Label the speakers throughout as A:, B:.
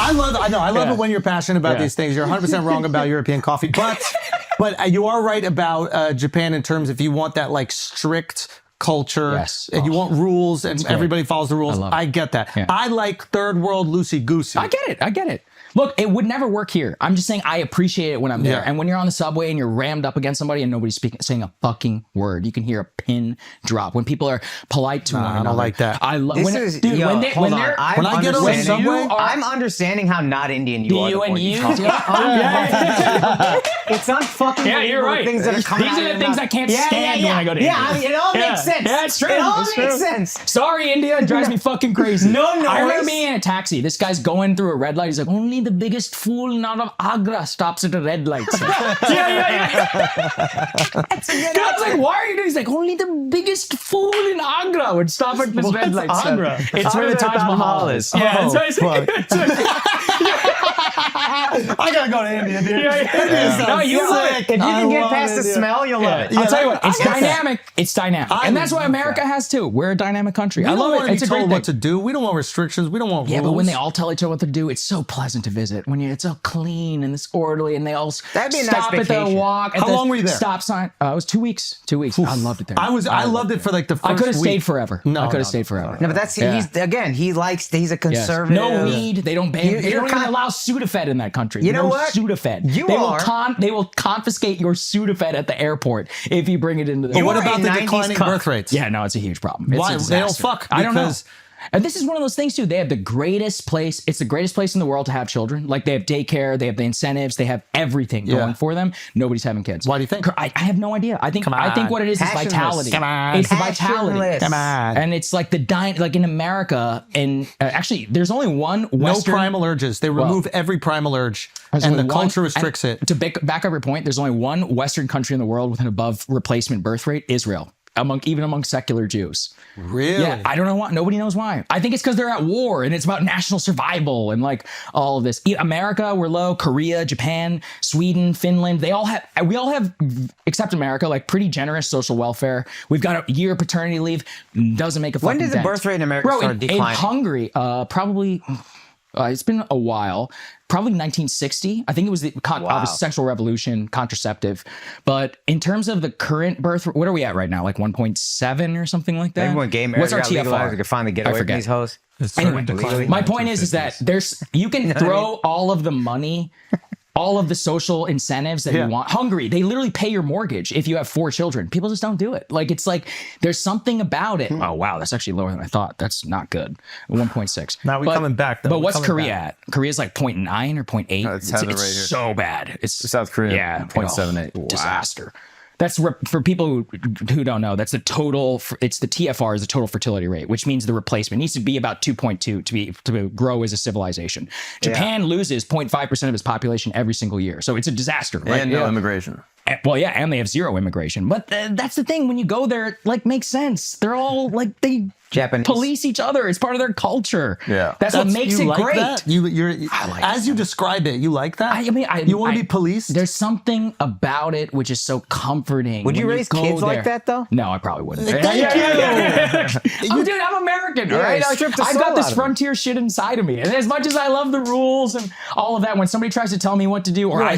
A: I love it when you're passionate about these things. You're 100% wrong about European coffee, but you are right about Japan in terms if you want that like strict culture and you want rules and everybody follows the rules. I get that. Yeah. I like third world loosey-goosey.
B: I get it. Look, it would never work here. I'm just saying I appreciate it when I'm there. And when you're on the subway and you're rammed up against somebody and nobody's saying a fucking word, you can hear a pin drop. When people are polite to one another. I
A: don't like that.
B: I love when I
C: get on the subway, I'm understanding how not Indian you are. It's not fucking
B: you're right.
C: Things that are coming
B: These are the things I can't stand when I go to India.
C: It all makes sense.
B: Yeah, it's true.
C: It all makes sense.
B: Sorry, India. It drives me fucking crazy.
C: No.
B: I remember being in a taxi. This guy's going through a red light. He's like, only the biggest fool out of Agra stops at a red light. I was like, why are you doing? He's like, only the biggest fool in Agra would stop at this red light.
A: Agra?
B: It's where the Taj Mahal is. Yeah, that's what
A: I gotta go to India, dude.
B: No, you love it.
C: If you can get past the smell, you'll love it.
B: I'll tell you what, it's dynamic. It's dynamic. And that's what America has too. We're a dynamic country. I love it. It's a great thing.
A: What to do. We don't want restrictions. We don't want rules.
B: Yeah, but when they all tell each other what to do, it's so pleasant to visit. When it's so clean and it's orderly and they all stop at the walk.
A: How long were you there?
B: Stop sign. It was 2 weeks. 2 weeks. I loved it there.
A: I loved it for like the first week.
B: I could have stayed forever. No, I could have stayed forever.
C: No, but that's he's a conservative.
B: No weed. They don't ban. They don't even allow Sudafed in that country.
C: You know what?
B: Sudafed. They will confiscate your Sudafed at the airport if you bring it into the.
A: But what about the declining birth rates?
B: Yeah, no, it's a huge problem. It's
A: Why? They don't fuck.
B: I don't know. And this is one of those things too. They have the greatest place. It's the greatest place in the world to have children. Like they have daycare, they have the incentives, they have everything going for them. Nobody's having kids.
A: Why do you think?
B: I have no idea. I think what it is vitality.
A: Come on.
B: It's the vitality.
A: Come on.
B: And it's like like in America, and actually, there's only one Western.
A: No primal urges. They remove every primal urge, and the culture restricts it.
B: To back up your point, there's only one Western country in the world with an above replacement birth rate: Israel. Even among secular Jews.
A: Really?
B: Yeah, I don't know why. Nobody knows why. I think it's because they're at war and it's about national survival and like all of this. America, we're low. Korea, Japan, Sweden, Finland, we all have, except America, like pretty generous social welfare. We've got a year of paternity leave. Doesn't make a fucking
C: dent. When did the birth rate in America start declining?
B: In Hungary, probably, it's been a while. Probably 1960. I think it was the sexual revolution, contraceptive. But in terms of the current birth, what are we at right now? Like 1.7 or something like that?
C: Maybe when gay marriage got legalized, we could finally get away from these hoes.
B: Anyway, my point is that you can throw all of the money, all of the social incentives that you want. Hungary, they literally pay your mortgage if you have 4 children. People just don't do it. Like, it's like, there's something about it. Oh, wow, that's actually lower than I thought. That's not good. 1.6.
A: Now we're coming back, though.
B: But what's Korea at? Korea's like 0.9 or 0.8.
D: No, it's right here.
B: So bad. It's
D: South Korea.
B: Yeah.
D: 0.78.
B: Disaster. That's for people who don't know. That's the total. It's the TFR is the total fertility rate, which means the replacement needs to be about 2.2 to grow as a civilization. Japan loses 0.5% of its population every single year, so it's a disaster. Right?
D: And no immigration.
B: Well, yeah, and they have zero immigration. But that's the thing. When you go there, it like makes sense. They're all like they
C: Japanese
B: police each other. It's part of their culture.
D: Yeah,
B: that's what makes it great.
A: That? I like as you describe it. You like that?
B: I mean,
A: you want to be policed?
B: There's something about it which is so comforting.
C: Would you raise kids like that though?
B: No, I probably wouldn't.
A: Thank you.
B: Dude, I'm American. All right, I've got this frontier shit inside of me, and as much as I love the rules and all of that, when somebody tries to tell me what to do, or I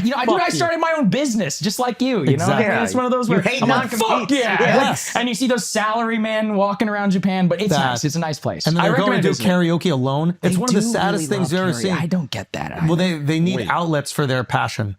B: started my own business just like you. You know,
A: exactly.
B: It's one of those where
C: you hate
B: I'm like, fuck yeah.
A: Yes.
B: And you see those salary men walking around Japan, but it's nice. It's a nice place.
A: And then they're going to do karaoke alone. It's one of the saddest things you've ever seen.
B: I don't get that.
A: Well, they need outlets for their passion.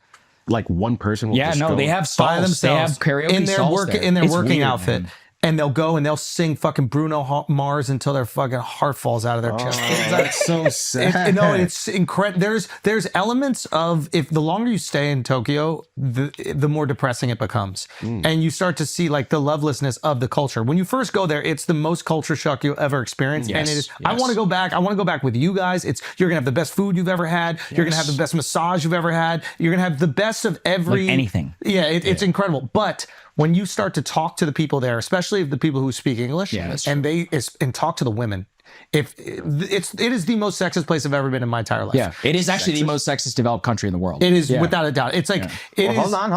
E: Like one person will just go
B: they have stalls.
A: By themselves.
B: They have karaoke
A: in their
B: stalls
A: in their working
B: weird,
A: outfit. Man. And they'll go and they'll sing fucking Bruno Mars until their fucking heart falls out of their chest.
D: That's so sad.
A: It's incredible. There's elements of, if the longer you stay in Tokyo, the more depressing it becomes. And you start to see like the lovelessness of the culture. When you first go there, it's the most culture shock you'll ever experience.
B: Yes,
A: and it is, I want to go back. I want to go back with you guys. You're going to have the best food you've ever had. Yes. You're going to have the best massage you've ever had. You're going to have the best of every...
B: Like anything.
A: Yeah, it's incredible. But when you start to talk to the people there, especially the people who speak English, and talk to the women, It is the most sexist place I've ever been in my entire life.
B: Yeah, it is actually the most sexist developed country in the world.
A: It is without a doubt. It's like
C: Hold on.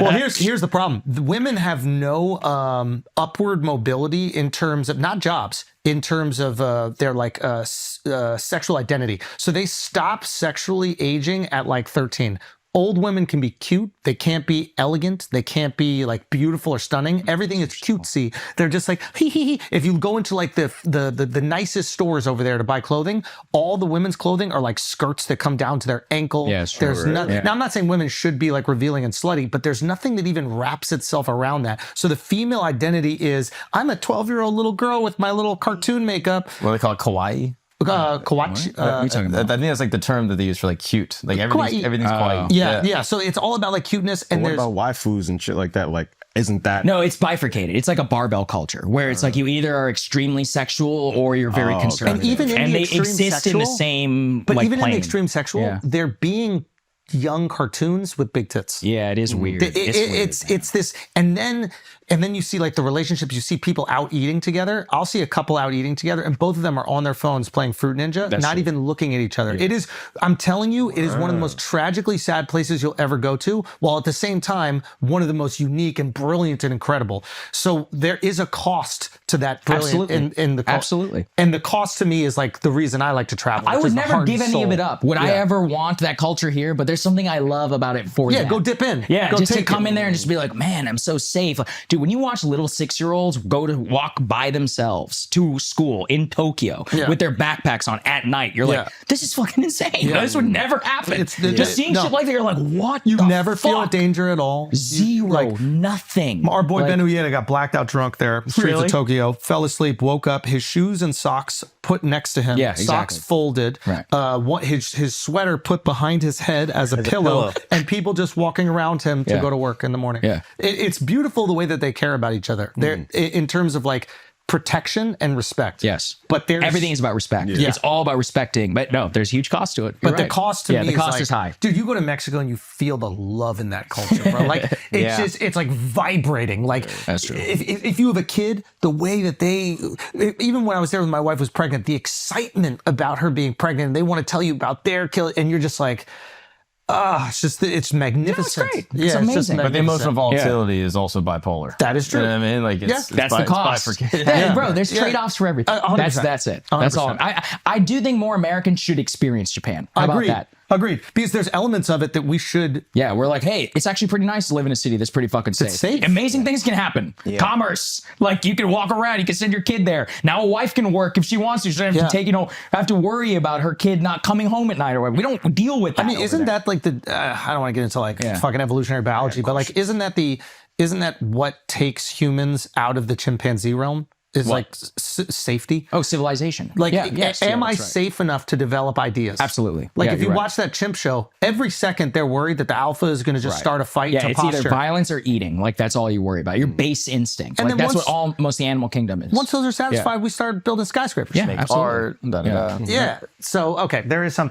A: Well, here's the problem. The women have no upward mobility in terms of not jobs, in terms of their like sexual identity. So they stop sexually aging at like 13. Old women can be cute. They can't be elegant. They can't be like beautiful or stunning. Everything is cutesy. They're just like, hee hee hee. If you go into like the nicest stores over there to buy clothing, all the women's clothing are like skirts that come down to their ankle.
B: Yeah, sure.
A: There's now I'm not saying women should be like revealing and slutty, but there's nothing that even wraps itself around that. So the female identity is, I'm a 12-year-old little girl with my little cartoon makeup.
D: What do they call it? Kawaii?
A: Kawaii.
B: What are you talking about?
D: I think that's like the term that they use for like cute. Like everything's kawaii.
A: Yeah. So it's all about like cuteness. And
E: What
A: there's
E: about waifus and shit like that? Like, isn't that?
B: No, it's bifurcated. It's like a barbell culture where it's like you either are extremely sexual or you're very conservative.
A: And even in the
B: they
A: extreme
B: exist in the
A: sexual,
B: same
A: but
B: like
A: even in
B: plane.
A: the extreme sexual, they're being young cartoons with big tits.
B: Yeah, it is weird.
A: It's this, and then you see like the relationships. You see people out eating together. I'll see a couple out eating together, and both of them are on their phones playing Fruit Ninja, not even looking at each other. It is. I'm telling you, it is one of the most tragically sad places you'll ever go to, while at the same time one of the most unique and brilliant and incredible. So there is a cost to that brilliant in the
B: Absolutely.
A: And the cost to me is like the reason I like to travel.
B: I would never give any of it up. Would I ever want that culture here? But there's something I love about it for that.
A: Go dip in.
B: Yeah,
A: go
B: just to
A: take
B: come
A: it.
B: in there and just be like, man, I'm so safe. Dude, when you watch little 6-year-olds go to walk by themselves to school in Tokyo with their backpacks on at night, you're like, this is fucking insane. This would never happen. Just seeing shit like that, you're like, what?
A: You
B: the
A: never feel a
B: fuck?
A: danger at all.
B: Zero, nothing.
A: Our boy Ben Uyeda got blacked out drunk there, streets of Tokyo, fell asleep, woke up, his shoes and socks put next to him, socks folded, his sweater put behind his head as a pillow, and people just walking around him to go to work in the morning. It's beautiful the way that they care about each other. They're in terms of like protection and respect.
B: Yes.
A: But
B: everything is about respect. It's all about respecting. But no, there's huge cost to it.
A: But the cost to me
B: the cost is high.
A: Dude, you go to Mexico and you feel the love in that culture, bro. Like it's just, it's like vibrating. Like
B: that's true.
A: If you have a kid, the way that they, even when I was there when my wife was pregnant, the excitement about her being pregnant, and they want to tell you about their kid, and you're just like, it's magnificent.
B: Yeah, it's great.
A: Yeah,
B: It's amazing.
D: But the emotional volatility is also bipolar.
A: That is true.
D: You know what I mean? Like it's
B: that's the cost. Bro, there's trade-offs for everything.
A: 100%.
B: That's it.
A: 100%.
B: That's all. I do think more Americans should experience Japan. How about that?
A: Agreed. Because there's elements of it that we should.
B: Yeah, we're like, hey, it's actually pretty nice to live in a city that's pretty fucking safe.
A: It's safe.
B: Amazing things can happen. Commerce. Like you can walk around, you can send your kid there. Now a wife can work if she wants to. She doesn't have to take, have to worry about her kid not coming home at night or whatever. We don't deal with that.
A: I mean, isn't that like the, I don't want to get into like fucking evolutionary biology, but like, isn't that what takes humans out of the chimpanzee realm? Is like safety.
B: Oh, civilization.
A: Like, am I safe enough to develop ideas?
B: Absolutely.
A: Like, if you watch that chimp show, every second they're worried that the alpha is going to just start a fight to
B: it's
A: posture.
B: Either violence or eating. Like, that's all you worry about. Your base instinct. And like, that's what most the animal kingdom is.
A: Once those are satisfied, we start building skyscrapers.
B: Yeah,
A: Make
B: absolutely.
A: art. Yeah. So, okay, there is something.